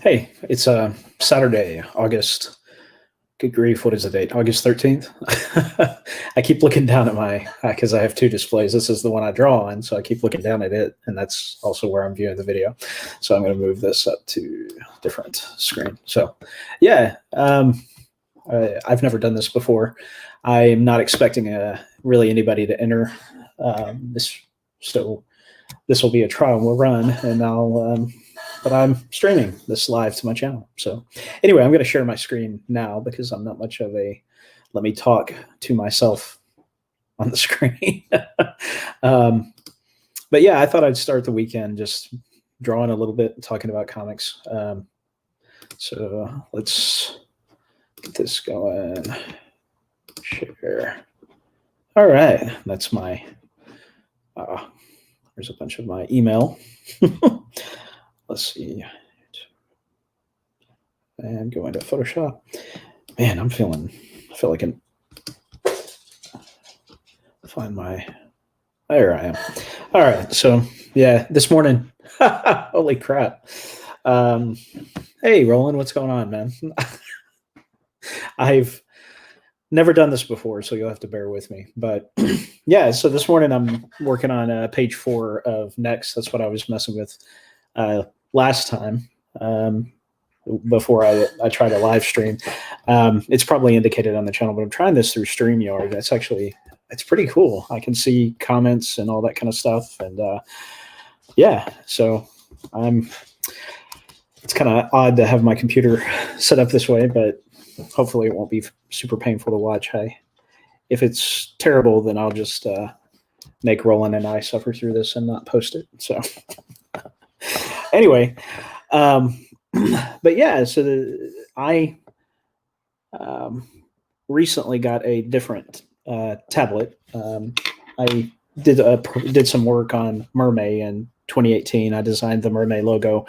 Hey, it's Saturday, August. Good grief, what is the date? August 13th. I keep looking down at my because I have two displays. This is the one I draw on, so I keep looking down at it, and that's also where I'm viewing the video. So I'm going to move this up to a different screen. So, yeah, I've never done this before. I'm not expecting really anybody to enter this, so this will be a trial and we'll run, and but I'm streaming this live to my channel. So anyway, I'm going to share my screen now because I'm not much of a let me talk to myself on the screen. But yeah, I thought I'd start the weekend just drawing a little bit, talking about comics. So let's get this going. Share. All right, that's my, there's a bunch of my email. Let's see. And go into Photoshop. Man, I feel like find my, there I am. All right, so yeah, this morning, holy crap. Hey, Roland, what's going on, man? I've never done this before, so you'll have to bear with me. But yeah, so this morning I'm working on page 4 of Next. That's what I was messing with last time before I tried a live stream. It's probably indicated on the channel, but I'm trying this through StreamYard. It's pretty cool. I can see comments and all that kind of stuff. And yeah, so it's kind of odd to have my computer set up this way, but hopefully it won't be super painful to watch. If it's terrible, then I'll just make Roland and I suffer through this and not post it. So anyway, but yeah, so I recently got a different tablet. I did some work on Mermaid in 2018. I designed the Mermaid logo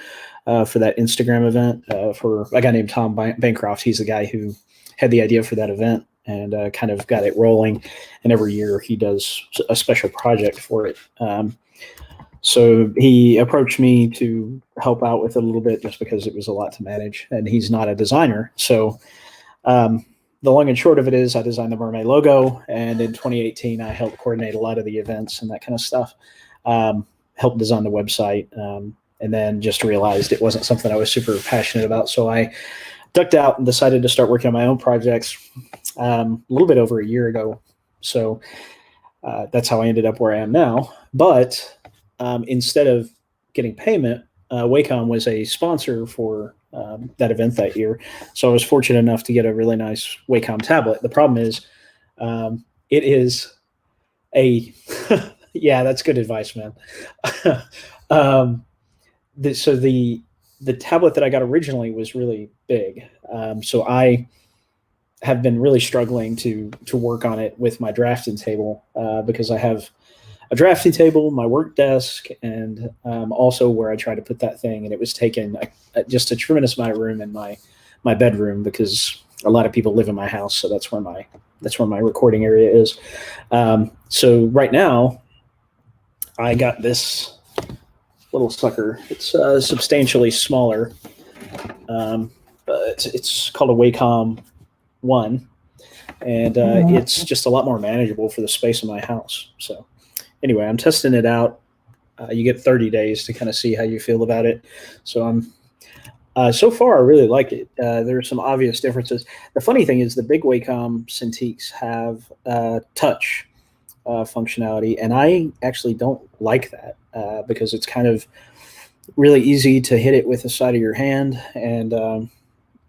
for that Instagram event for a guy named Tom Bancroft. He's the guy who had the idea for that event and kind of got it rolling. And every year he does a special project for it. So he approached me to help out with it a little bit just because it was a lot to manage, and he's not a designer. So the long and short of it is I designed the Mermaid logo, and in 2018 I helped coordinate a lot of the events and that kind of stuff, helped design the website, and then just realized it wasn't something I was super passionate about. So I ducked out and decided to start working on my own projects a little bit over a year ago. So that's how I ended up where I am now. But instead of getting payment, Wacom was a sponsor for that event that year. So I was fortunate enough to get a really nice Wacom tablet. The problem is it is a, yeah, that's good advice, man. So the tablet that I got originally was really big. So I have been really struggling to work on it with my drafting table because I have a drafting table, my work desk, and also where I try to put that thing. And it was taking just a tremendous amount of room in my bedroom because a lot of people live in my house. So that's where my recording area is. So right now I got this little sucker. It's substantially smaller, but it's called a Wacom 1. And it's just a lot more manageable for the space in my house. So anyway, I'm testing it out. You get 30 days to kind of see how you feel about it. So so far I really like it. There are some obvious differences. The funny thing is the big Wacom Cintiqs have touch functionality, and I actually don't like that because it's kind of really easy to hit it with the side of your hand and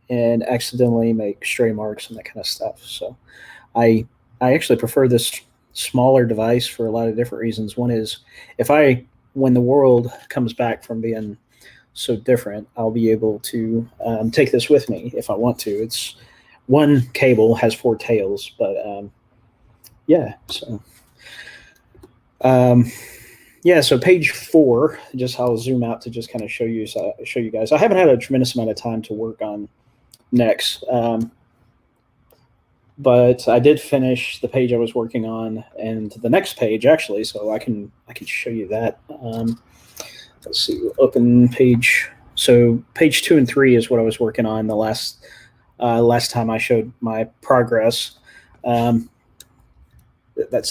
accidentally make stray marks and that kind of stuff. So I actually prefer this smaller device for a lot of different reasons. One is when the world comes back from being so different, I'll be able to take this with me if I want to. It's one cable has 4 tails, but yeah. So so page 4, just I'll zoom out to just kind of show you guys. I haven't had a tremendous amount of time to work on Next. But I did finish the page I was working on and the next page actually, so I can show you that. let's see, open page. So page 2 and 3 is what I was working on the last time I showed my progress. That's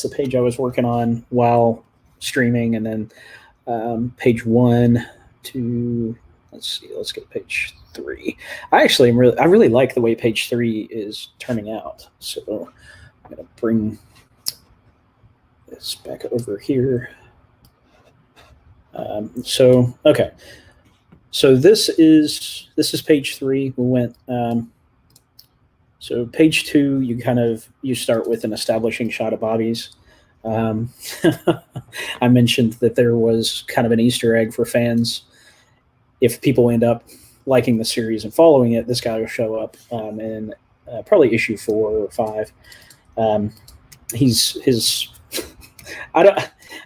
the page I was working on while streaming, and then page 1 to, let's see, let's get page 3. I really like the way page 3 is turning out. So I'm gonna bring this back over here. Okay. So this is page 3. We went. So page 2, you start with an establishing shot of Bobby's. I mentioned that there was kind of an Easter egg for fans. If people end up liking the series and following it, this guy will show up in probably issue 4 or 5.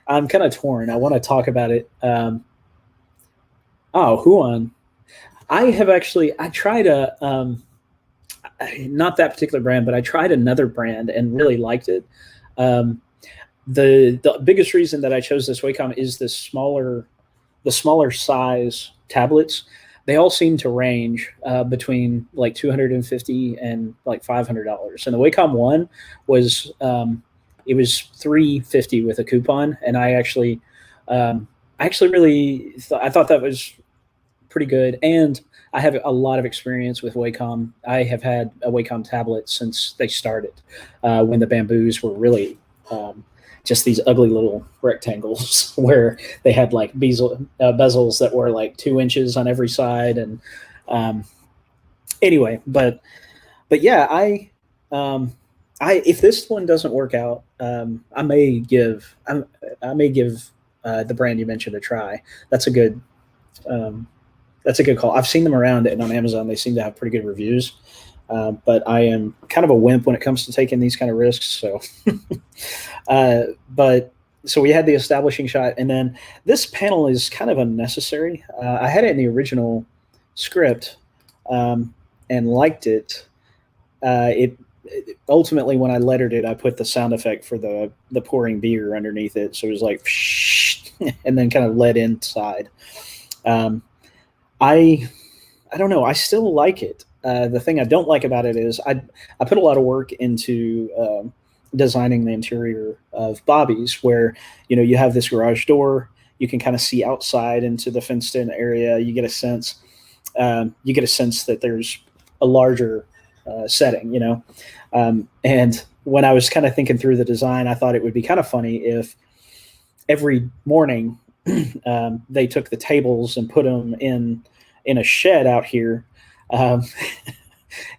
I'm kind of torn. I want to talk about it. Huon. I tried not that particular brand, but I tried another brand and really liked it. The biggest reason that I chose this Wacom is the smaller size tablets. They all seem to range between like $250 and like $500. And the Wacom One was it was $350 with a coupon, and I thought that was pretty good. And I have a lot of experience with Wacom. I have had a Wacom tablet since they started, when the Bamboos were really just these ugly little rectangles where they had like bezels that were like 2 inches on every side. And anyway, but yeah, if this one doesn't work out, I may give the brand you mentioned a try. That's a good call. I've seen them around, and on Amazon they seem to have pretty good reviews. But I am kind of a wimp when it comes to taking these kind of risks. So, so we had the establishing shot, and then this panel is kind of unnecessary. I had it in the original script and liked it. Ultimately, when I lettered it, I put the sound effect for the pouring beer underneath it, so it was like, and then kind of led inside. I don't know. I still like it. The thing I don't like about it is I put a lot of work into designing the interior of Bobby's, where you have this garage door. You can kind of see outside into the fenced-in area. You get a sense that there's a larger setting, and when I was kind of thinking through the design, I thought it would be kind of funny if every morning they took the tables and put them in a shed out here.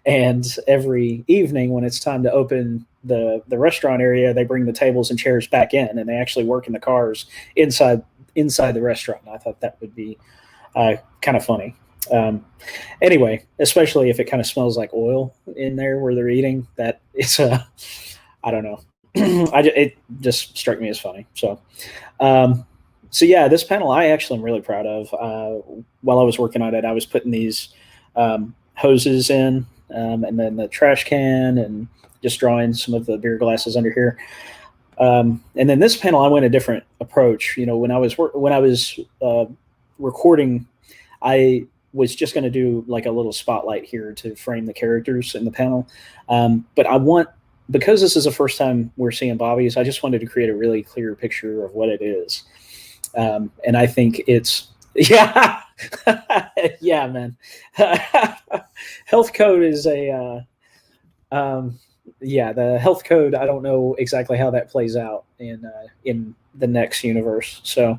And every evening when it's time to open the restaurant area, they bring the tables and chairs back in, and they actually work in the cars inside the restaurant. And I thought that would be kind of funny. Anyway, especially if it kind of smells like oil in there where they're eating, that it's I don't know. It just struck me as funny. So yeah, this panel I actually am really proud of. While I was working on it, I was putting these hoses in, and then the trash can, and just drawing some of the beer glasses under here. And then this panel, I went a different approach. When I was recording, I was just going to do like a little spotlight here to frame the characters in the panel. But because this is the first time we're seeing Bobby's, I just wanted to create a really clear picture of what it is. And I think it's, yeah, yeah, man. Health code is the health code. I don't know exactly how that plays out in the next universe. So,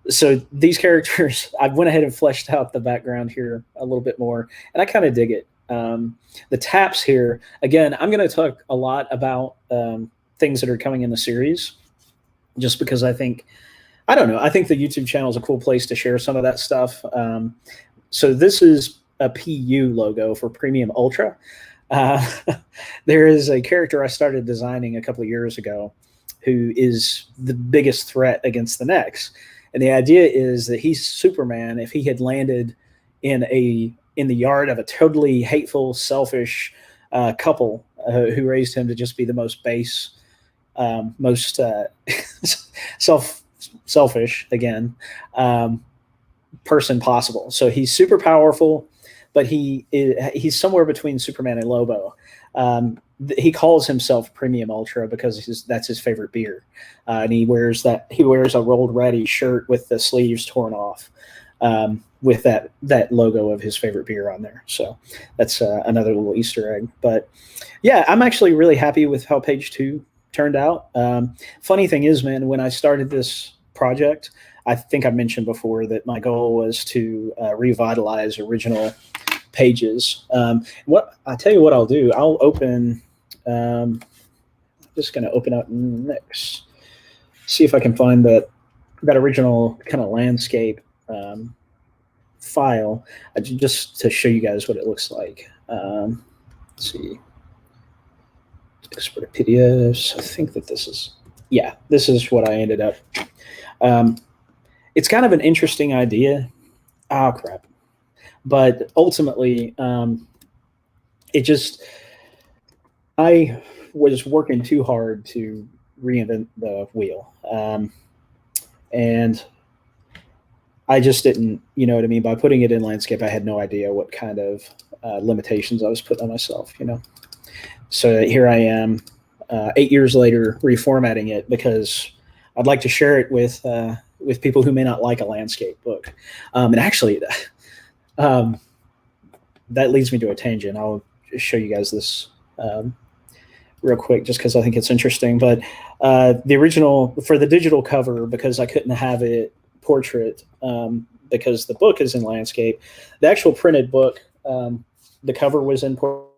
so these characters, I went ahead and fleshed out the background here a little bit more, and I kind of dig it. The taps here, again, I'm going to talk a lot about things that are coming in the series, just because I think the YouTube channel is a cool place to share some of that stuff. So this is a PU logo for Premium Ultra. There is a character I started designing a couple of years ago who is the biggest threat against the Nex. And the idea is that he's Superman if he had landed in the yard of a totally hateful, selfish couple who raised him to just be the most base, most selfish again, person possible. So he's super powerful, but he's somewhere between Superman and Lobo. He calls himself Premium Ultra because that's his favorite beer, and he wears a rolled ready shirt with the sleeves torn off, with that logo of his favorite beer on there. So that's another little Easter egg. But yeah, I'm actually really happy with how page 2 turned out. Funny thing is, man, when I started this project, I think I mentioned before that my goal was to revitalize original pages. What I tell you what I'll do, I'll open. I'm just going to open up next. See if I can find that original kind of landscape file, just to show you guys what it looks like. Let's see. Export PDFs. I think that this is what I ended up. It's kind of an interesting idea. Oh, crap. But ultimately, I was working too hard to reinvent the wheel. And I just didn't, you know what I mean? By putting it in landscape, I had no idea what kind of limitations I was putting on myself, So here I am, 8 years later, reformatting it because I'd like to share it with people who may not like a landscape book. And actually, that leads me to a tangent. I'll just show you guys this real quick, just because I think it's interesting. But the original, for the digital cover, because I couldn't have it portrait, because the book is in landscape, the actual printed book, the cover was in portrait.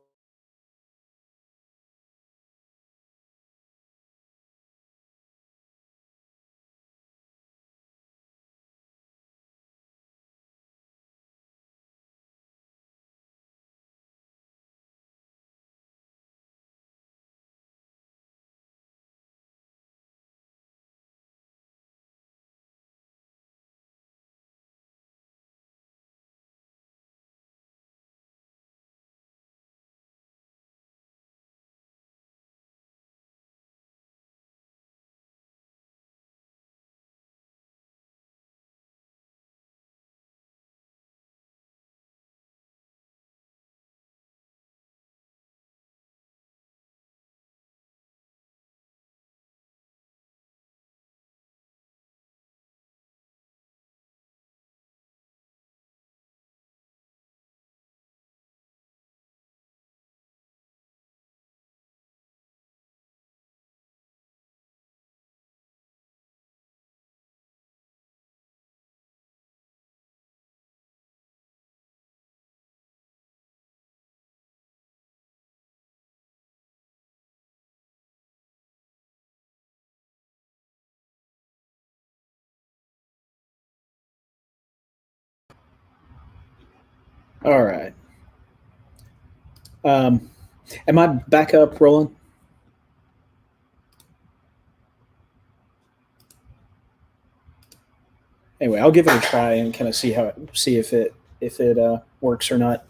All right. Am I back up, Roland? Anyway, I'll give it a try and kind of see if it works or not.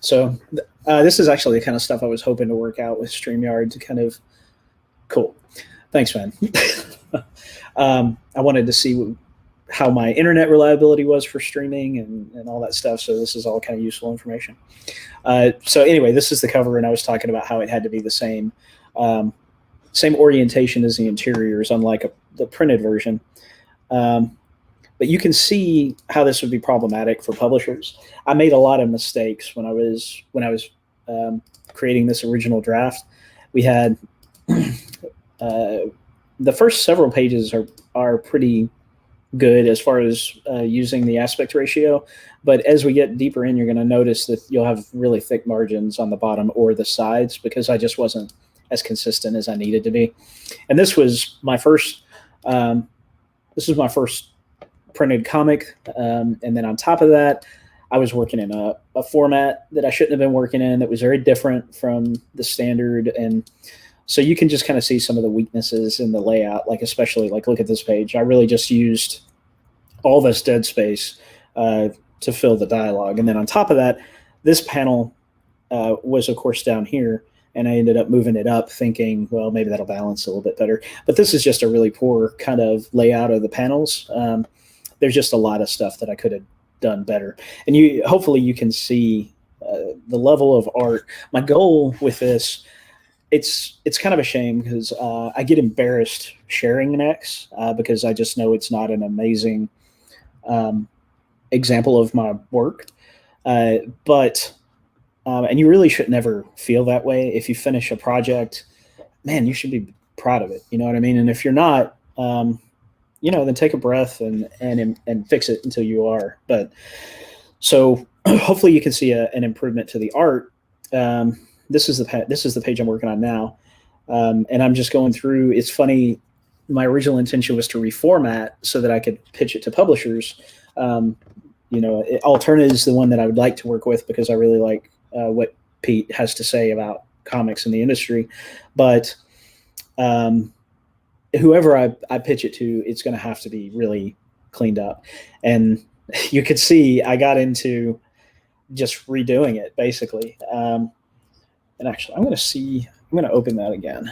So this is actually the kind of stuff I was hoping to work out with StreamYard to kind of cool. Thanks, man. I wanted to see how my internet reliability was for streaming and all that stuff. So this is all kind of useful information. So anyway, this is the cover, and I was talking about how it had to be the same orientation as the interiors, unlike the printed version. But you can see how this would be problematic for publishers. I made a lot of mistakes when I was creating this original draft. We had the first several pages are pretty good as far as using the aspect ratio, but as we get deeper in, you're going to notice that you'll have really thick margins on the bottom or the sides because I just wasn't as consistent as I needed to be. And this was my first. This was my first printed comic, and then on top of that, I was working in a format that I shouldn't have been working in that was very different from the standard. And so you can just kind of see some of the weaknesses in the layout, like especially like look at this page. I really just used all this dead space to fill the dialogue. And then on top of that, this panel was of course down here. and I ended up moving it up thinking, well, maybe that'll balance a little bit better. But this is just a really poor kind of layout of the panels. There's just a lot of stuff that I could have done better. And hopefully you can see the level of art. My goal with this, it's kind of a shame because I get embarrassed sharing next because I just know it's not an amazing example of my work. But and you really should never feel that way. If you finish a project, man, you should be proud of it. You know what I mean? And if you're not, then take a breath and fix it until you are. But so hopefully you can see an improvement to the art. This is the page I'm working on now, and I'm just going through. It's funny. My original intention was to reformat so that I could pitch it to publishers. Alterna is the one that I would like to work with because I really like what Pete has to say about comics in the industry. But whoever I pitch it to, it's going to have to be really cleaned up. And you could see I got into just redoing it basically. And actually, I'm going to open that again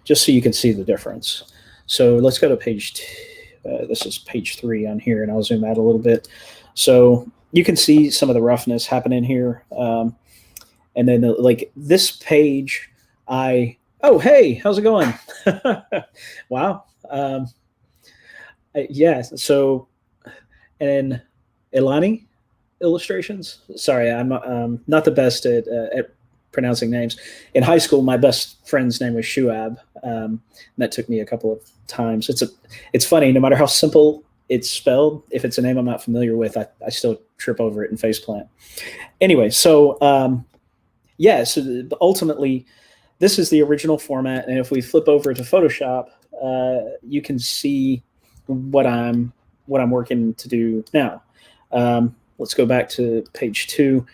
just so you can see the difference. So let's go to page this is page 3 on here, and I'll zoom out a little bit. So you can see some of the roughness happening here. And then like this page, oh, hey, how's it going? Wow. Yeah. So, and Elani illustrations. Sorry, I'm not the best at pronouncing names. In high school, my best friend's name was Shuab. That took me a couple of times. It's funny, no matter how simple it's spelled, if it's a name I'm not familiar with, I still trip over it and faceplant. Anyway, so so ultimately, this is the original format, and if we flip over to Photoshop, you can see what I'm working to do now. Let's go back to page 2.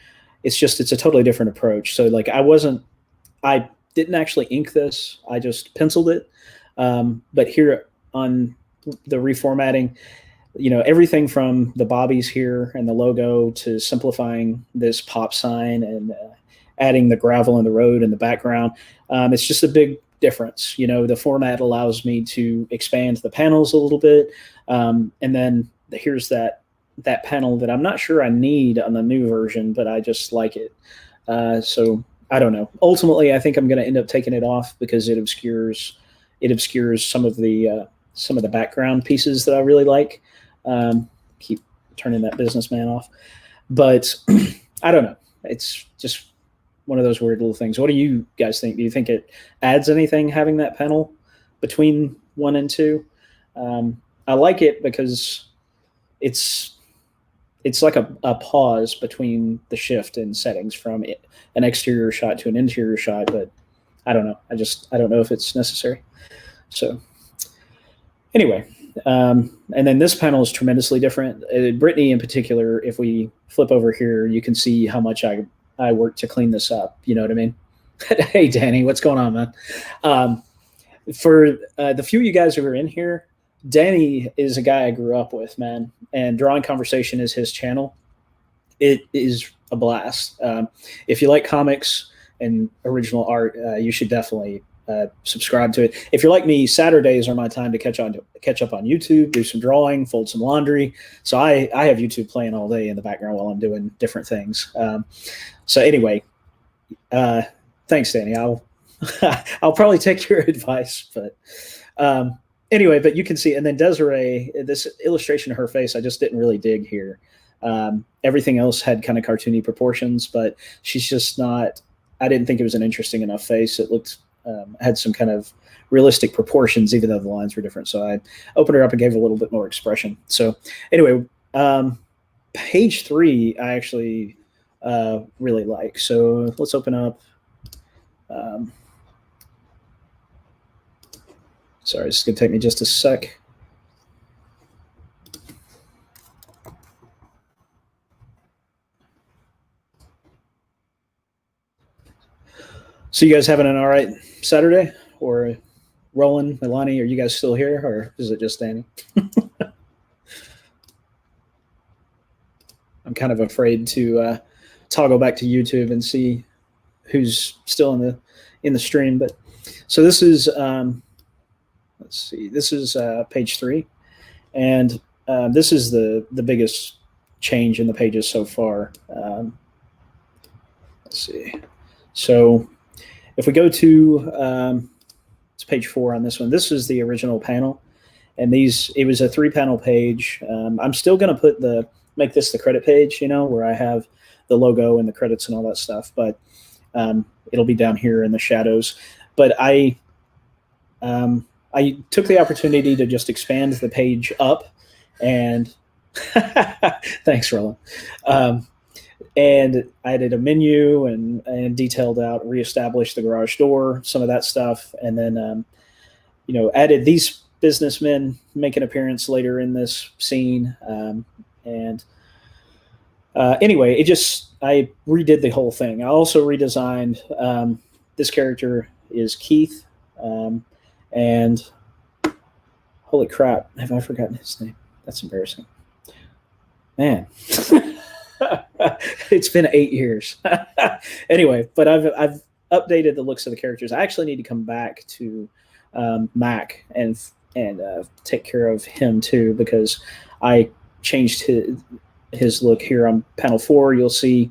It's a totally different approach. So like I didn't actually ink this. I just penciled it. But here on the reformatting, everything from the bobbies here and the logo to simplifying this pop sign and adding the gravel in the road in the background. It's just a big difference. The format allows me to expand the panels a little bit. And then here's that panel that I'm not sure I need on the new version, but I just like it. So I don't know. Ultimately, I think I'm going to end up taking it off because it obscures some of the background pieces that I really like. Keep turning that businessman off, but I don't know. It's just one of those weird little things. What do you guys think? Do you think it adds anything having that panel between 1 and 2? I like it because it's like a pause between the shift in settings from an exterior shot to an interior shot, but I don't know. I don't know if it's necessary. So anyway, and then this panel is tremendously different. Brittany in particular, if we flip over here, you can see how much I worked to clean this up. You know what I mean? Hey, Danny, what's going on, man? For the few of you guys who are in here, Danny is a guy I grew up with, man, and Drawing Conversation is his channel. It is a blast. If you like comics and original art, you should definitely subscribe to it. If you're like me, Saturdays are my time to catch up on YouTube, do some drawing, fold some laundry. So I have YouTube playing all day in the background while I'm doing different things. So anyway, thanks, Danny. I'll probably take your advice, but anyway, but you can see, and then Desiree, this illustration of her face, I just didn't really dig here. Everything else had kind of cartoony proportions, but she's just not, I didn't think it was an interesting enough face. It looked, had some kind of realistic proportions, even though the lines were different. So I opened her up and gave a little bit more expression. So anyway, page 3, I actually really like. So let's open up. Sorry, it's going to take me just a sec. So you guys having an all right Saturday, or Roland, Milani, are you guys still here, or is it just Danny? I'm kind of afraid to toggle back to YouTube and see who's still in the stream. But so this is let's see, this is page 3, and this is the biggest change in the pages so far. Let's see. So if we go to it's page 4 on this one. This is the original panel, and it was a 3-panel page. I'm still going to make this the credit page, where I have the logo and the credits and all that stuff, but it'll be down here in the shadows. But I took the opportunity to just expand the page up, and thanks, Roland. And I added a menu and detailed out, reestablished the garage door, some of that stuff, and then added these businessmen make an appearance later in this scene. Anyway, I redid the whole thing. I also redesigned this character is Keith, and holy crap, have I forgotten his name? That's embarrassing, man. It's been 8 years. Anyway, but I've updated the looks of the characters. I actually need to come back to Mac and take care of him too, because I changed his look here on panel 4. You'll see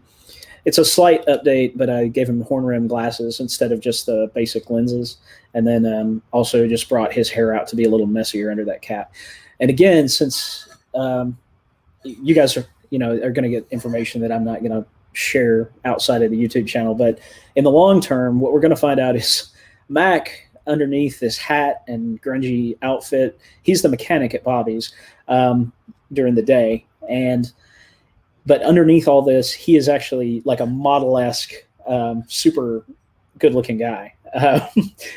it's a slight update, but I gave him horn rim glasses instead of just the basic lenses, and then also just brought his hair out to be a little messier under that cap. And again, since you guys are going to get information that I'm not going to share outside of the YouTube channel. But in the long term, what we're going to find out is Mac, underneath this hat and grungy outfit, he's the mechanic at Bobby's during the day. But underneath all this, he is actually like a model-esque, super good-looking guy.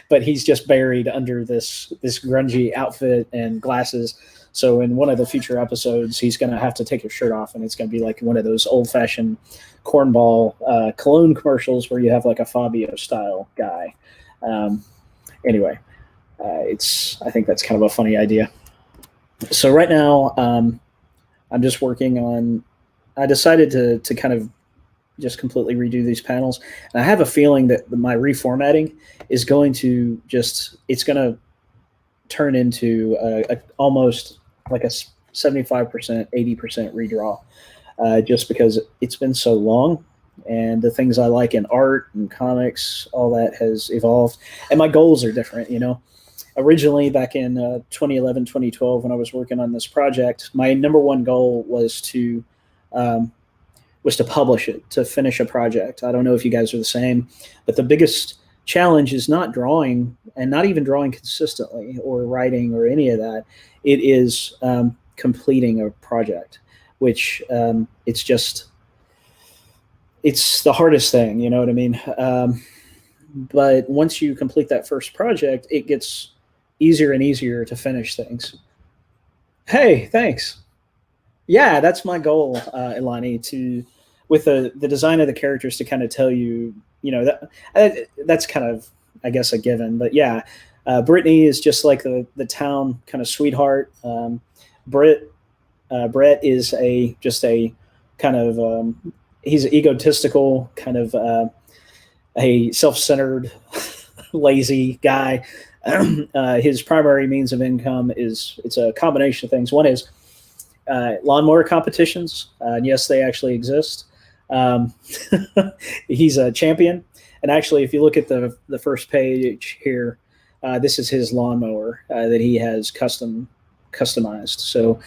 But he's just buried under this grungy outfit and glasses. So in one of the future episodes, he's going to have to take his shirt off, and it's going to be like one of those old-fashioned cornball cologne commercials where you have like a Fabio-style guy. Anyway, I think that's kind of a funny idea. So right now, I'm just working on. I decided to kind of just completely redo these panels, and I have a feeling that my reformatting is going to it's going to turn into almost like a 75%, 80% redraw, just because it's been so long, and the things I like in art and comics, all that has evolved, and my goals are different. Originally back in 2011, 2012, when I was working on this project, my number one goal was to publish it, to finish a project. I don't know if you guys are the same, but the biggest challenge is not drawing, and not even drawing consistently or writing or any of that. It is completing a project, which it's the hardest thing, you know what I mean? But once you complete that first project, it gets easier and easier to finish things. Hey, thanks. Yeah, that's my goal, Ilani, with the design of the characters, to kind of tell you, that's kind of, I guess, a given. But yeah, Brittany is just like the town kind of sweetheart. Brett is just a kind of he's an egotistical kind of a self-centered, lazy guy. His primary means of income it's a combination of things. One is lawnmower competitions. And yes, they actually exist. He's a champion. And actually, if you look at the first page here, this is his lawnmower that he has customized. So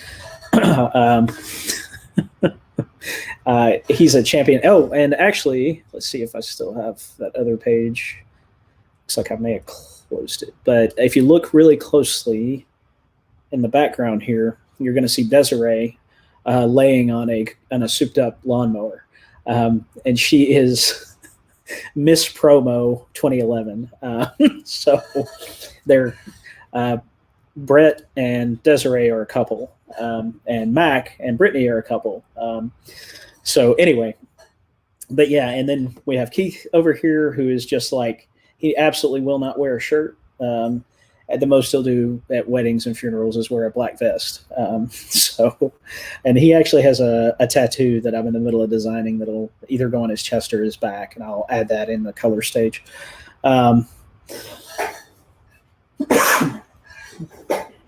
he's a champion. Oh, and actually, let's see if I still have that other page. Looks like I may have closed it. But if you look really closely in the background here, you're going to see Desiree laying on a souped-up lawnmower. And she is Miss Promo 2011. So they're Brett and Desiree are a couple, and Mac and Brittany are a couple. So anyway, but yeah, and then we have Keith over here, who is just like, he absolutely will not wear a shirt. at the most he'll do at weddings and funerals is wear a black vest. So, and he actually has a tattoo that I'm in the middle of designing that'll either go on his chest or his back, and I'll add that in the color stage.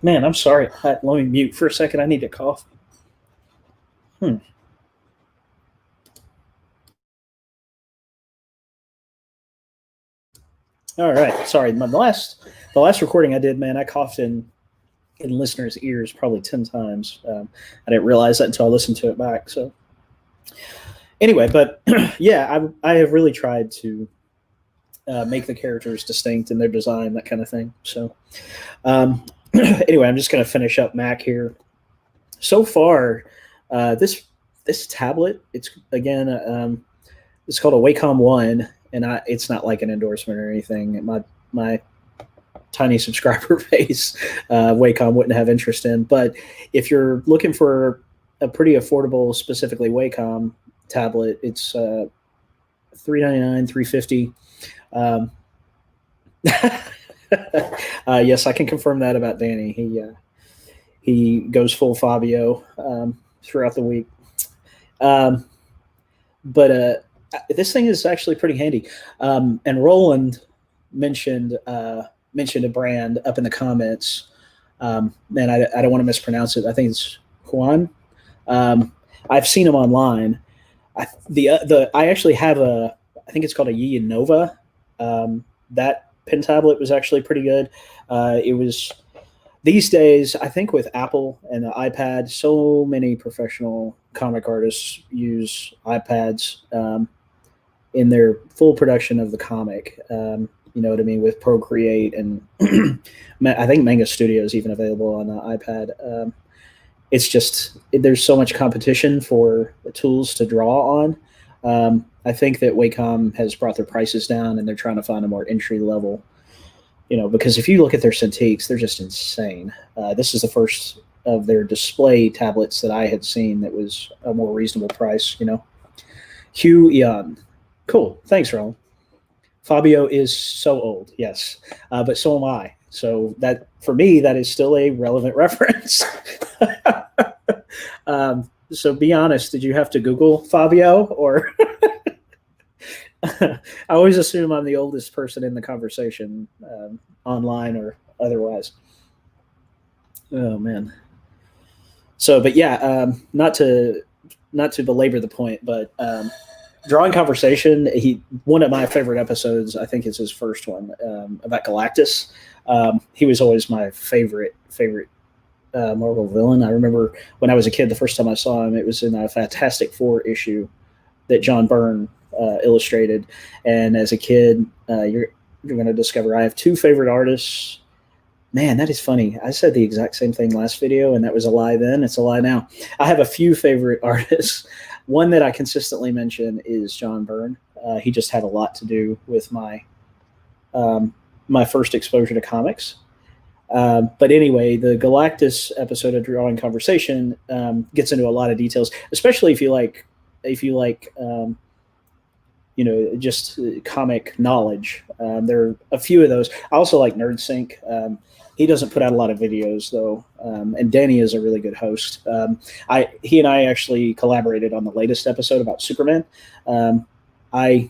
Man, I'm sorry. Let me mute for a second. I need to cough. All right. Sorry. The last recording I did, man, I coughed in listeners' ears probably 10 times. I didn't realize that until I listened to it back. So anyway, but yeah, I have really tried to make the characters distinct in their design, that kind of thing. So anyway, I'm just going to finish up Mac here. So far, this tablet, it's again, it's called a Wacom One, and it's not like an endorsement or anything. My tiny subscriber base, Wacom wouldn't have interest in. But if you're looking for a pretty affordable, specifically Wacom tablet, it's $399, $350. Yes, I can confirm that about Danny. He goes full Fabio throughout the week. But this thing is actually pretty handy. And Roland mentioned a brand up in the comments. And I don't want to mispronounce it. I think it's Juan. I've seen them online. I actually have I think it's called a Yi Nova. That pen tablet was actually pretty good. It was these days, I think with Apple and the iPad, so many professional comic artists use iPads in their full production of the comic. You know what I mean? With Procreate and I think Manga Studio is even available on the iPad. It's just, there's so much competition for the tools to draw on. I think that Wacom has brought their prices down and they're trying to find a more entry level, because if you look at their Cintiqs, they're just insane. This is the first of their display tablets that I had seen that was a more reasonable price, Hugh Eon. Cool. Thanks, Roland. Fabio is so old, yes, but so am I. So that, for me, that is still a relevant reference. So be honest, did you have to Google Fabio or? I always assume I'm the oldest person in the conversation, online or otherwise. Oh man. So, but yeah, not to belabor the point, but Drawing Conversation, one of my favorite episodes, I think is his first one, about Galactus. He was always my favorite Marvel villain. I remember when I was a kid, the first time I saw him, it was in a Fantastic Four issue that John Byrne illustrated. And as a kid, you're going to discover I have two favorite artists. Man, that is funny. I said the exact same thing last video, and that was a lie then. It's a lie now. I have a few favorite artists. One that I consistently mention is John Byrne. He just had a lot to do with my first exposure to comics. But anyway, the Galactus episode of Drawing Conversation gets into a lot of details, especially if you like just comic knowledge. There are a few of those. I also like NerdSync. He doesn't put out a lot of videos though, and Danny is a really good host. He and I actually collaborated on the latest episode about Superman. I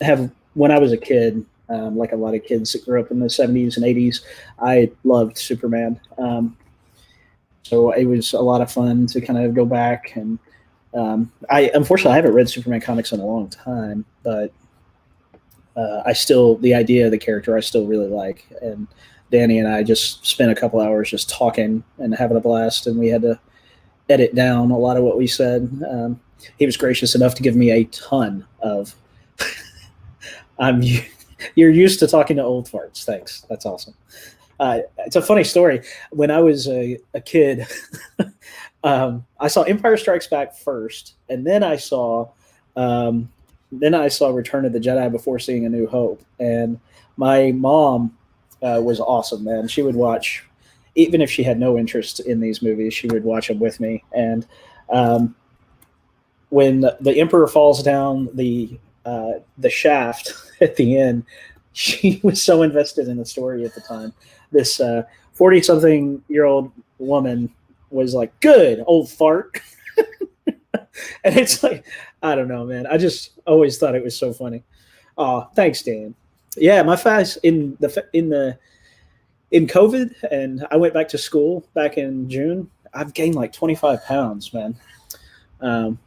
have, when I was a kid, like a lot of kids that grew up in the 70s and 80s, I loved Superman. So it was a lot of fun to kind of go back and unfortunately I haven't read Superman comics in a long time, but the idea of the character I still really like. And Danny and I just spent a couple hours just talking and having a blast, and we had to edit down a lot of what we said. He was gracious enough to give me a ton of you're used to talking to old farts. Thanks. That's awesome. It's a funny story. When I was a kid, I saw Empire Strikes Back first, and then I saw Return of the Jedi before seeing A New Hope. And my mom was awesome, man. She would watch, even if she had no interest in these movies, she would watch them with me. And when the Emperor falls down the shaft at the end, she was so invested in the story at the time. This 40-something-year-old woman was like, "Good old fart," and it's like, I don't know, man. I just always thought it was so funny. Oh, thanks, Dan. Yeah, my fast in COVID, and I went back to school back in June. I've gained like 25 pounds, man. Um,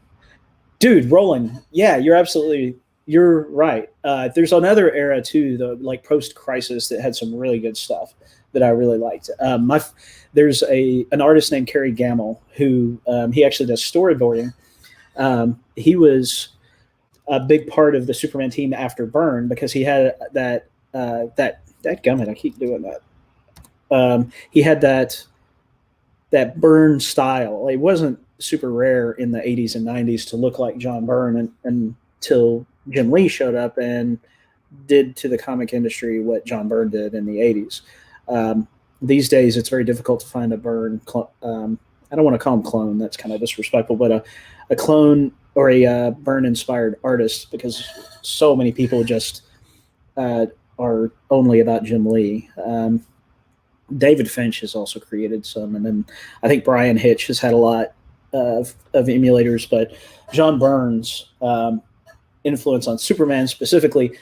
Dude, Roland, yeah, you're right. There's another era too, the like post-crisis that had some really good stuff that I really liked. There's an artist named Kerry Gamble who he actually does storyboarding. He was a big part of the Superman team after Byrne because he had that gummit. I keep doing that. He had that Byrne style. It wasn't super rare in the 80s and 90s to look like John Byrne until Jim Lee showed up and did to the comic industry what John Byrne did in the 80s. These days, it's very difficult to find a Byrne. I don't want to call him clone. That's kind of disrespectful, but a clone or a Byrne-inspired artist because so many people just are only about Jim Lee. David Finch has also created some, and then I think Brian Hitch has had a lot of emulators, but John Byrne's influence on Superman specifically,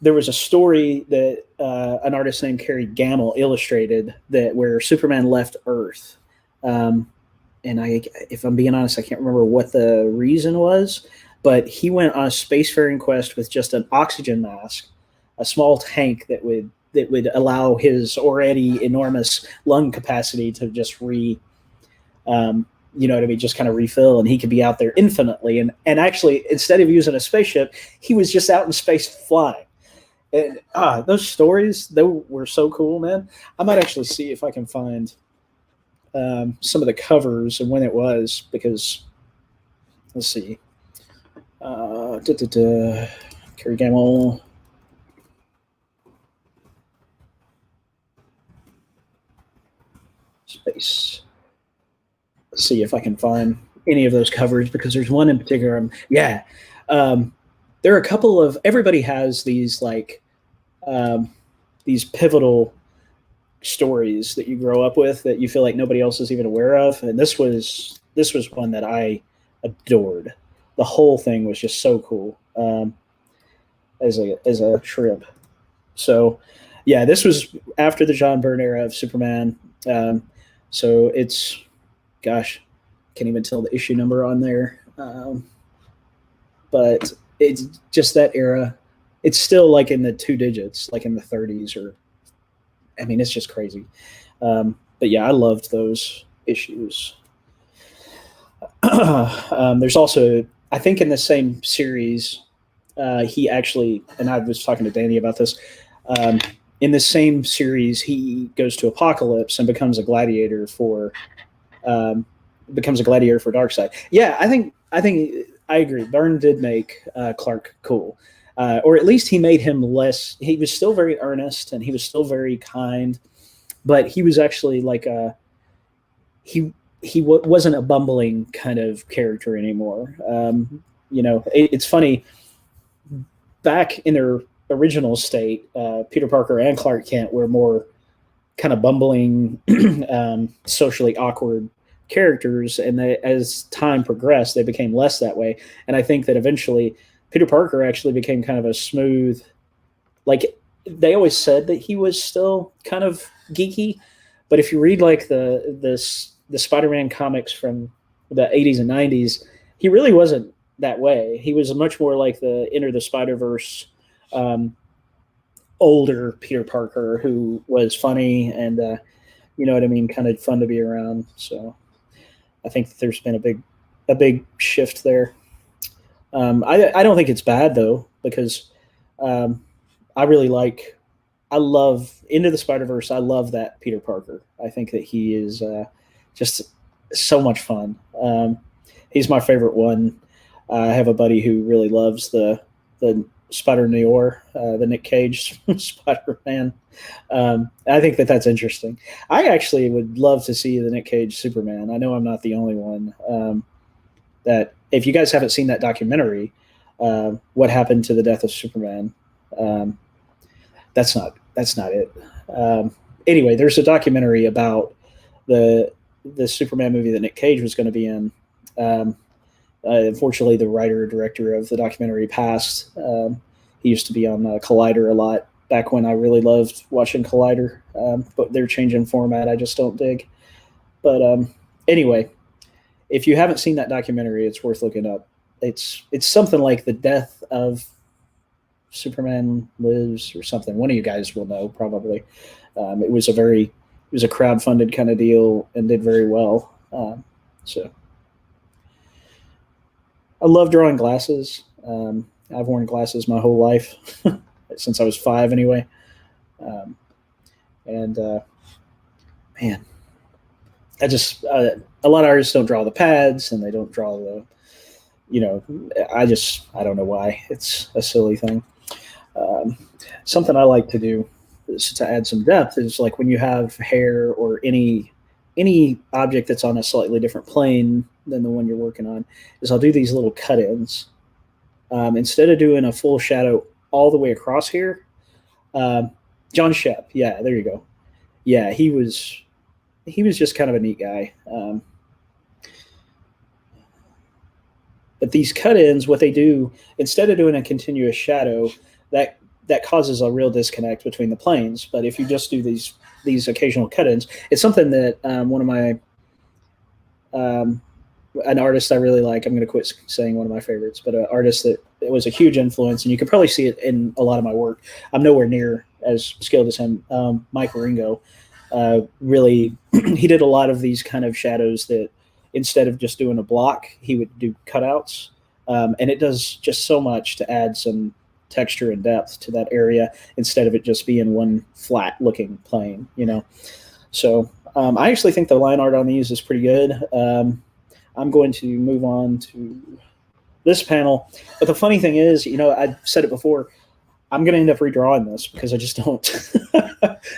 there was a story that an artist named Kerry Gamble illustrated that where Superman left Earth. And if I'm being honest, I can't remember what the reason was, but he went on a spacefaring quest with just an oxygen mask, a small tank that would allow his already enormous lung capacity to just just kind of refill, and he could be out there infinitely. And actually, instead of using a spaceship, he was just out in space flying. And those stories, they were so cool, man. I might actually see if I can find some of the covers and when it was, because let's see. Kerry Gamble. Space. Let's see if I can find any of those covers because there's one in particular. There are a couple of, everybody has these like these pivotal stories that you grow up with that you feel like nobody else is even aware of, and this was one that I adored. The whole thing was just so cool as a trip. So yeah, this was after the John Byrne era of Superman. So it's, gosh, can't even tell the issue number on there. But it's just that era. It's still like in the 2 digits, like in the 30s, or, I mean, it's just crazy. But yeah, I loved those issues. There's also, I think in the same series, he actually, and I was talking to Danny about this, in the same series, he goes to Apocalypse and becomes a gladiator for Darkseid. Yeah, I think I agree. Byrne did make Clark cool, or at least he made him less. He was still very earnest and he was still very kind, but he was actually like he wasn't a bumbling kind of character anymore. It's funny. Back in their original state, Peter Parker and Clark Kent were more kind of bumbling, socially awkward characters, and as time progressed, they became less that way. And I think that eventually Peter Parker actually became kind of a smooth, like they always said that he was still kind of geeky, but if you read like the Spider-Man comics from the 80s and 90s, he really wasn't that way. He was much more like the Enter the Spider-Verse older Peter Parker who was funny and you know what I mean, kind of fun to be around. So I think that there's been a big shift there. I don't think it's bad though, because I love Into the Spider-Verse. I love that Peter Parker. I think that he is just so much fun. He's my favorite one. I have a buddy who really loves the Spider Noir, the Nick Cage Spider-Man. I think that that's interesting. I actually would love to see the Nick Cage Superman. I know I'm not the only one. That if you guys haven't seen that documentary, What Happened to the Death of Superman, that's not it. Anyway, there's a documentary about the Superman movie that Nick Cage was going to be in. Unfortunately, the writer director of the documentary passed. He used to be on Collider a lot back when I really loved watching Collider, but they're changing format. I just don't dig. But anyway, if you haven't seen that documentary, it's worth looking up. It's something like The Death of Superman Lives or something. One of you guys will know probably. It was a crowdfunded kind of deal and did very well. So I love drawing glasses. I've worn glasses my whole life since I was 5 anyway. Man, I just a lot of artists don't draw the pads and they don't draw the, I don't know why. It's a silly thing. Something I like to do is to add some depth is like when you have hair or any object that's on a slightly different plane than the one you're working on, is I'll do these little cut-ins. Instead of doing a full shadow all the way across here, John Shep, yeah, there you go. Yeah, he was just kind of a neat guy. But these cut-ins, what they do, instead of doing a continuous shadow, that causes a real disconnect between the planes. But if you just do these occasional cut-ins, it's something that one of my an artist I really like. I'm going to quit saying one of my favorites, but an artist that was a huge influence, and you can probably see it in a lot of my work. I'm nowhere near as skilled as him. Mike Wieringo, really, he did a lot of these kind of shadows that instead of just doing a block, he would do cutouts, and it does just so much to add some texture and depth to that area instead of it just being one flat looking plane, So I actually think the line art on these is pretty good. I'm going to move on to this panel. But the funny thing is, I said it before, I'm going to end up redrawing this because I just don't,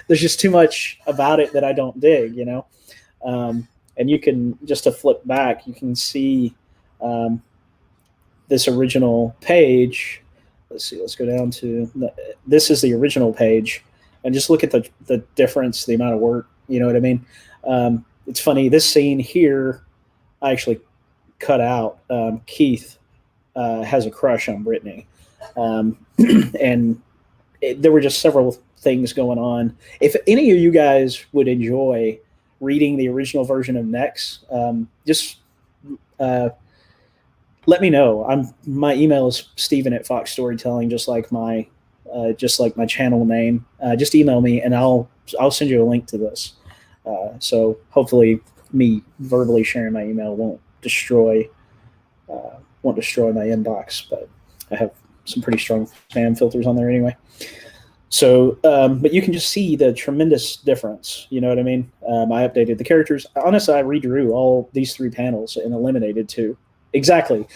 there's just too much about it that I don't dig, and you can, just to flip back, you can see this original page. Let's see, let's go down to, this is the original page, and just look at the difference, the amount of work, you know what I mean? It's funny, this scene here, I actually cut out. Keith has a crush on Brittany. And there were just several things going on. If any of you guys would enjoy reading the original version of Nex, just let me know. My email is Steven@Fox Storytelling, just like my channel name. Just email me and I'll send you a link to this. So hopefully me verbally sharing my email won't destroy my inbox, but I have some pretty strong spam filters on there anyway. So, but you can just see the tremendous difference. You know what I mean? I updated the characters. Honestly, I redrew all these 3 panels and eliminated 2. Exactly.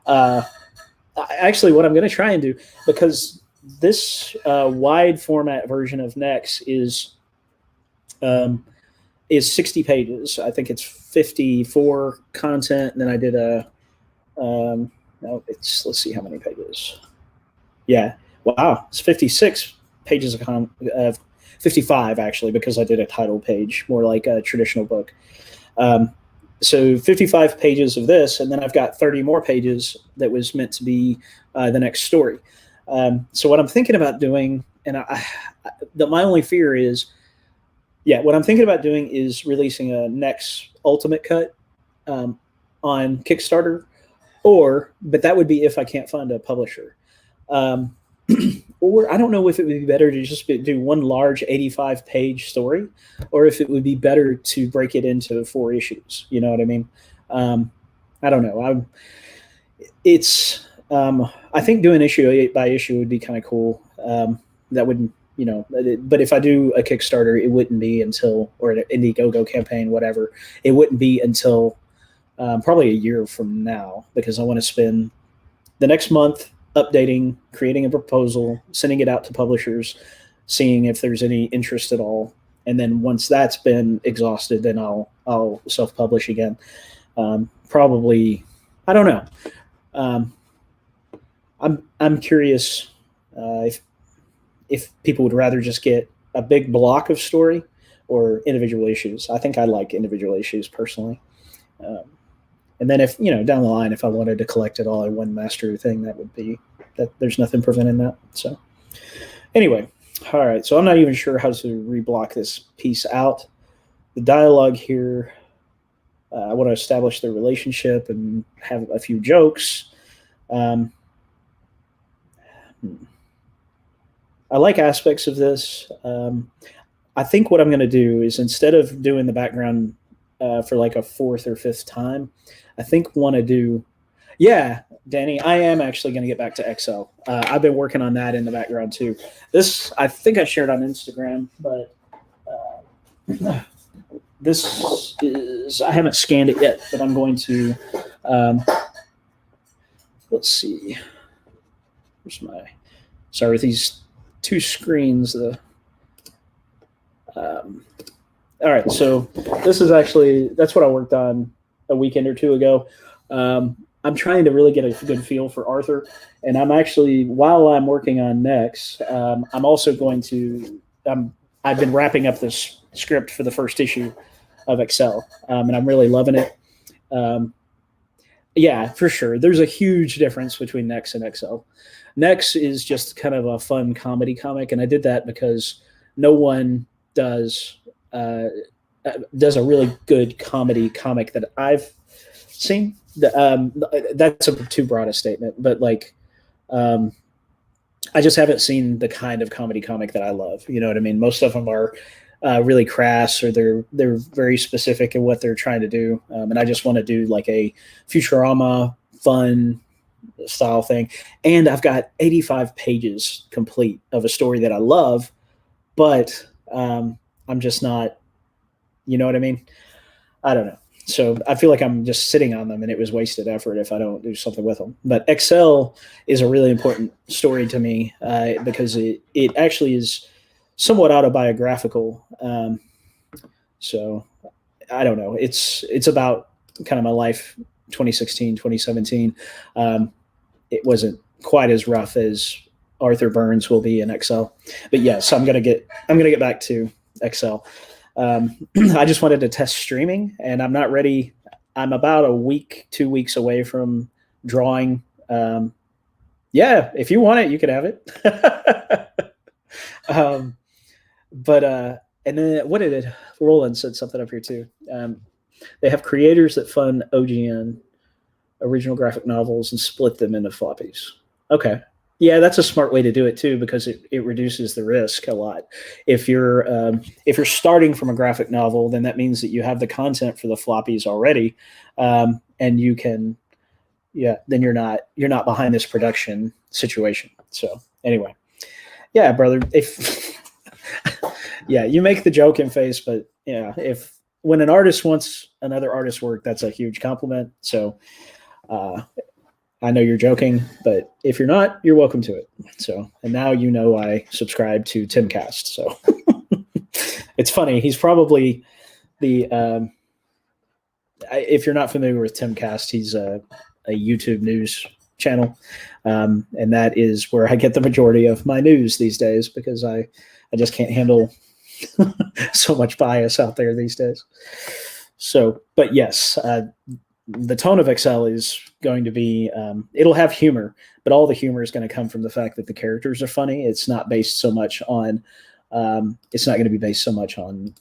Actually, what I'm going to try and do, because this wide format version of Nex is 60 pages. I think it's 54 content, and then I did let's see how many pages. Yeah, wow, it's 56 pages of 55 actually, because I did a title page, more like a traditional book. So 55 pages of this, and then I've got 30 more pages that was meant to be the next story. So what I'm thinking about doing, and my only fear is, what I'm thinking about doing is releasing a Nex Ultimate Cut on Kickstarter, but that would be if I can't find a publisher. Or I don't know if it would be better to just do one large 85-page story, or if it would be better to break it into 4 issues. You know what I mean? I don't know. I think doing issue by issue would be kind of cool. That wouldn't, but if I do a Kickstarter, it wouldn't be until, or an Indiegogo campaign, whatever, it wouldn't be until probably a year from now, because I want to spend the next month updating, creating a proposal, sending it out to publishers, seeing if there's any interest at all. And then once that's been exhausted, then I'll self-publish again. Probably, I don't know. I'm curious if people would rather just get a big block of story or individual issues. I think I like individual issues personally. And then if, down the line, if I wanted to collect it all in one master thing, there's nothing preventing that. So anyway, all right. So I'm not even sure how to reblock this piece out. The dialogue here, I want to establish the relationship and have a few jokes. I like aspects of this. I think what I'm going to do is, instead of doing the background for like a fourth or fifth time, I think want to do, yeah, Danny, I am actually going to get back to Excel. I've been working on that in the background too. This, I think I shared on Instagram, but this is, I haven't scanned it yet, but I'm going to, let's see. Where's my, sorry, with these two screens, all right, so this is actually, that's what I worked on a weekend or two ago. I'm trying to really get a good feel for Arthur, and I'm actually, while I'm working on Nex, I'm also going to, I've been wrapping up this script for the first issue of Excel, and I'm really loving it. Yeah, for sure. There's a huge difference between Nex and Excel. Nex is just kind of a fun comedy comic, and I did that because no one does a really good comedy comic that I've seen. That's a too broad a statement, but like, I just haven't seen the kind of comedy comic that I love. You know what I mean? Most of them are really crass, or they're very specific in what they're trying to do, and I just want to do like a Futurama fun style thing. And I've got 85 pages complete of a story that I love, but I'm just not, you know what I mean? I don't know. So I feel like I'm just sitting on them, and it was wasted effort if I don't do something with them. But Excel is a really important story to me because it actually is somewhat autobiographical. So I don't know. It's about kind of my life, 2016, 2017. It wasn't quite as rough as Arthur Burns will be in Excel, but yes, I'm gonna get back to Excel. I just wanted to test streaming, and I'm not ready. I'm about 2 weeks away from drawing. Yeah, if you want it, you could have it. And then what did it? Roland said something up here too. They have creators that fund OGN, original graphic novels, and split them into floppies. Okay. Yeah, that's a smart way to do it too, because it reduces the risk a lot. If you're starting from a graphic novel, then that means that you have the content for the floppies already, and you can, then you're not behind this production situation. So anyway, yeah, brother, you make the joking face, but yeah, when an artist wants another artist's work, that's a huge compliment. So. I know you're joking, but if you're not, you're welcome to it. So, and now I subscribe to Timcast. So it's funny. He's probably if you're not familiar with Timcast, he's a YouTube news channel. And that is where I get the majority of my news these days, because I just can't handle so much bias out there these days. So, but yes, the tone of Excel is going to be, it'll have humor, but all the humor is going to come from the fact that the characters are funny. It's not based so much on, it's not going to be based so much on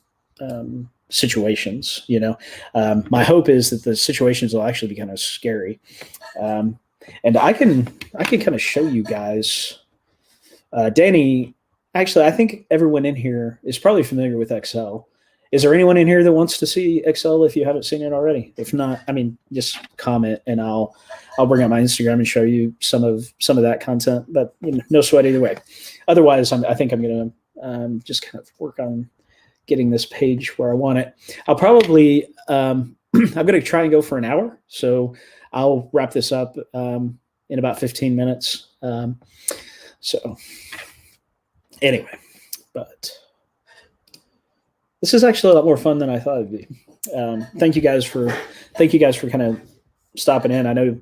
situations, my hope is that the situations will actually be kind of scary. And I can kind of show you guys, Danny, actually, I think everyone in here is probably familiar with Excel. Is there anyone in here that wants to see Excel if you haven't seen it already? If not, just comment, and I'll bring up my Instagram and show you some of that content. But no sweat either way. Otherwise, I think I'm going to just kind of work on getting this page where I want it. I'll probably I'm going to try and go for an hour, so I'll wrap this up in about 15 minutes. So anyway, but. This is actually a lot more fun than I thought it'd be. Thank you guys for kind of stopping in. I know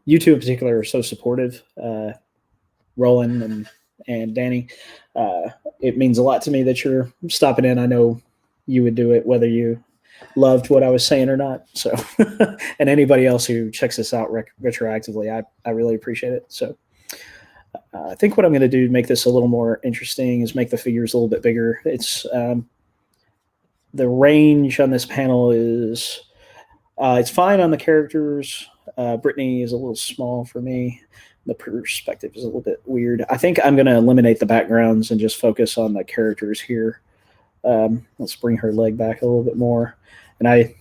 you two in particular are so supportive, Roland and and Danny. It means a lot to me that you're stopping in. I know you would do it whether you loved what I was saying or not. So, and anybody else who checks this out retroactively, I really appreciate it. So, I think what I'm going to do to make this a little more interesting is make the figures a little bit bigger. The range on this panel is it's fine on the characters. Brittany is a little small for me. The perspective is a little bit weird. I think I'm going to eliminate the backgrounds and just focus on the characters here. Let's bring her leg back a little bit more. And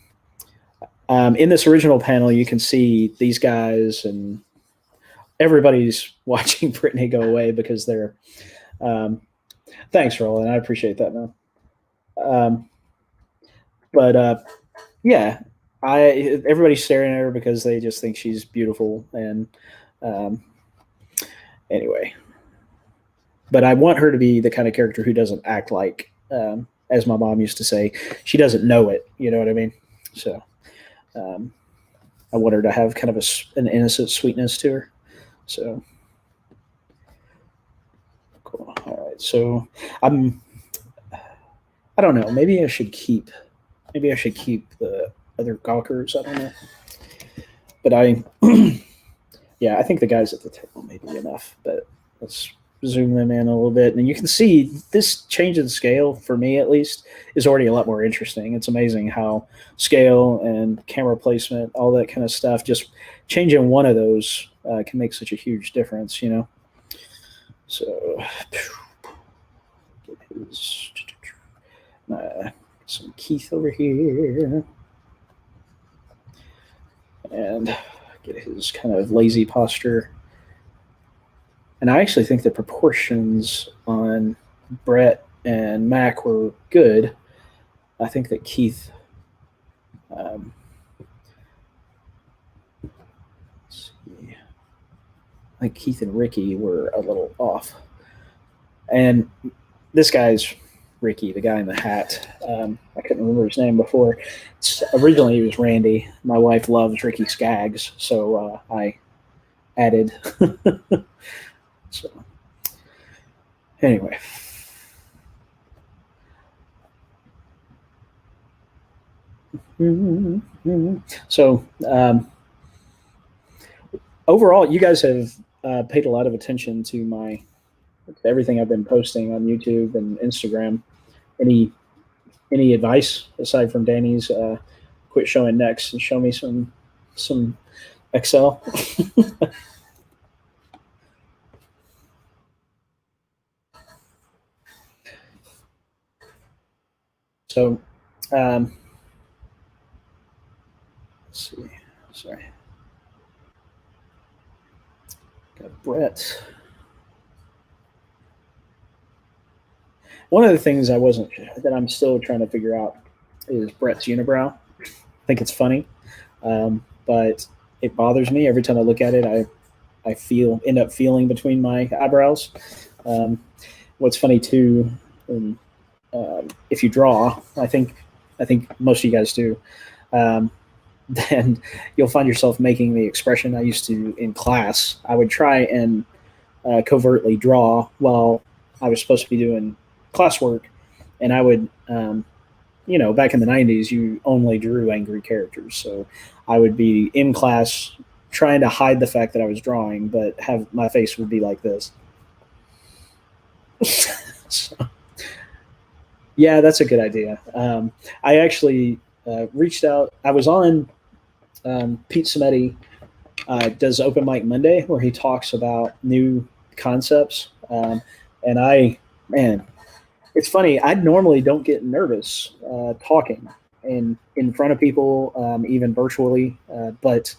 in this original panel, you can see these guys and everybody's watching Brittany go away because they're. Thanks, Roland. I appreciate that, man. But yeah, everybody's staring at her because they just think she's beautiful. And anyway, but I want her to be the kind of character who doesn't act like, as my mom used to say, she doesn't know it. You know what I mean? So I want her to have kind of an innocent sweetness to her. So cool. All right. So I don't know. Maybe I should keep the other gawkers. I don't know. But yeah, I think the guys at the table may be enough. But let's zoom them in a little bit. And you can see this change in scale, for me at least, is already a lot more interesting. It's amazing how scale and camera placement, all that kind of stuff, just changing one of those can make such a huge difference, you know? So, get his, some Keith over here. And get his kind of lazy posture. And I actually think the proportions on Brett and Mac were good. I think that Keith, let's see, I think Keith and Ricky were a little off. And this guy's Ricky, the guy in the hat. I couldn't remember his name before. Originally, he was Randy. My wife loves Ricky Skaggs, so I added. So, anyway. So, overall, you guys have paid a lot of attention to everything I've been posting on YouTube and Instagram. Any advice aside from Danny's quit showing necks and show me some Excel? So, let's see. Sorry. Got Brett. One of the things that I'm still trying to figure out is Brett's unibrow. I think it's funny, but it bothers me every time I look at it. I end up feeling between my eyebrows. What's funny too, if you draw, I think most of you guys do, then you'll find yourself making the expression I used to in class. I would try and covertly draw while I was supposed to be doing classwork, and I would, back in the 90s, you only drew angry characters. So I would be in class trying to hide the fact that I was drawing, but my face would be like this. So, yeah, that's a good idea. I actually reached out. I was on Pete Smetti does Open Mic Monday, where he talks about new concepts. And it's funny. I normally don't get nervous talking in front of people, even virtually. But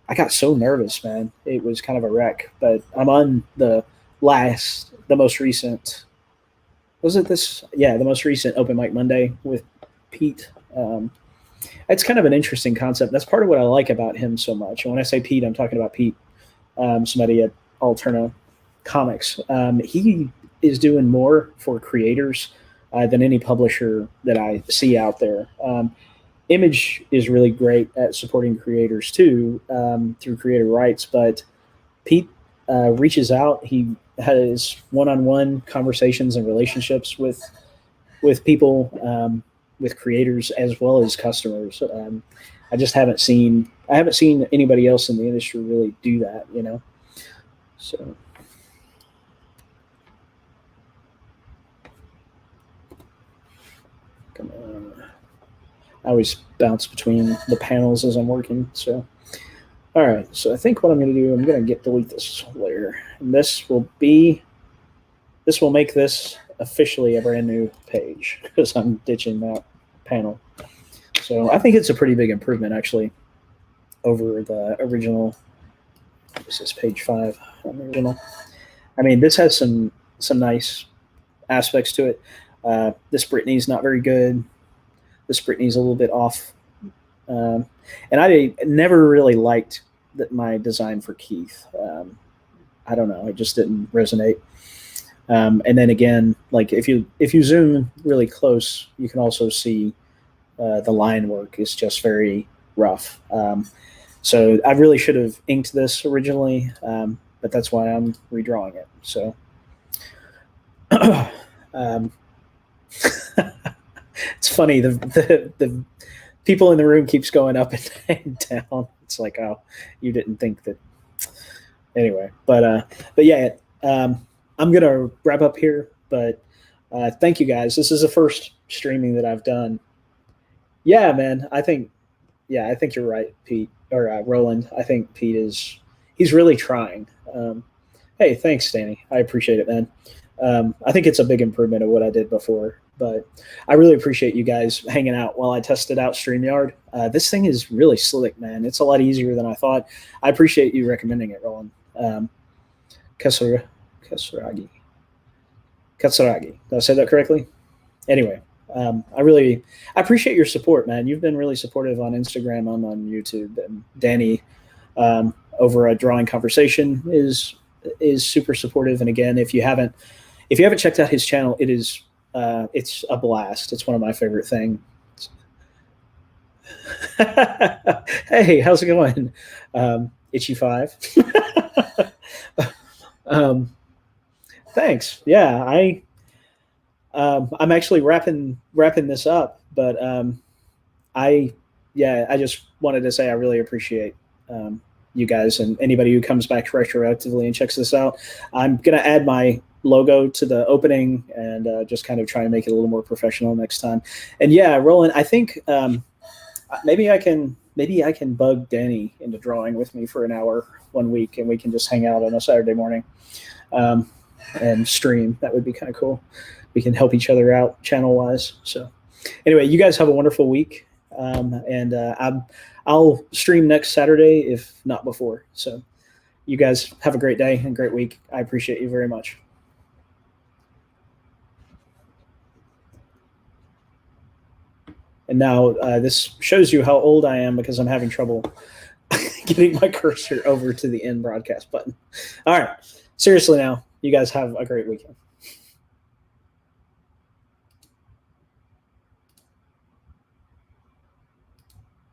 I got so nervous, man. It was kind of a wreck. But I'm on the most recent. Was it this? Yeah, the most recent Open Mic Monday with Pete. It's kind of an interesting concept. That's part of what I like about him so much. And when I say Pete, I'm talking about Pete, somebody at Alterna Comics. He is doing more for creators than any publisher that I see out there. Image is really great at supporting creators too, through creator rights, but Pete reaches out. He has one-on-one conversations and relationships with people, with creators as well as customers. I just haven't seen anybody else in the industry really do that, you know. So come on. I always bounce between the panels as I'm working. So all right, so I think what I'm going to do, I'm going to delete this layer, and this will make this officially a brand new page because I'm ditching that panel. So I think it's a pretty big improvement actually over the original. This is page 5 on the original. I mean, this has some nice aspects to it. This Brittany's not very good. This Brittany's a little bit off. And I never really liked my design for Keith. I don't know. It just didn't resonate. And then again, like if you zoom really close, you can also see the line work is just very rough. So I really should have inked this originally, but that's why I'm redrawing it. So it's funny. The people in the room keeps going up and down. It's like, oh, you didn't think that. Anyway, but yeah, I'm gonna wrap up here. But thank you guys. This is the first streaming that I've done. Yeah, man. I think you're right, Pete or Roland. I think Pete he's really trying. Hey, thanks, Danny. I appreciate it, man. I think it's a big improvement of what I did before. But I really appreciate you guys hanging out while I tested out StreamYard. This thing is really slick, man. It's a lot easier than I thought. I appreciate you recommending it, Roland. Katsuragi. Did I say that correctly? Anyway, I appreciate your support, man. You've been really supportive on Instagram and on YouTube. And Danny over at Drawing Conversation is super supportive. And again, if you haven't checked out his channel, it's a blast. It's one of my favorite things. Hey, how's it going? Itchy 5. Thanks. Yeah, I'm actually wrapping this up, but I just wanted to say I really appreciate you guys and anybody who comes back retroactively and checks this out. I'm gonna add my logo to the opening and just kind of try and make it a little more professional next time. And yeah, Roland, I think maybe I can bug Danny into drawing with me for an hour one week, and we can just hang out on a Saturday morning and stream. That would be kind of cool. We can help each other out channel wise. So anyway, you guys have a wonderful week. And I'll stream next Saturday, if not before. So you guys have a great day and great week. I appreciate you very much. And now this shows you how old I am because I'm having trouble getting my cursor over to the end broadcast button. All right. Seriously now, you guys have a great weekend.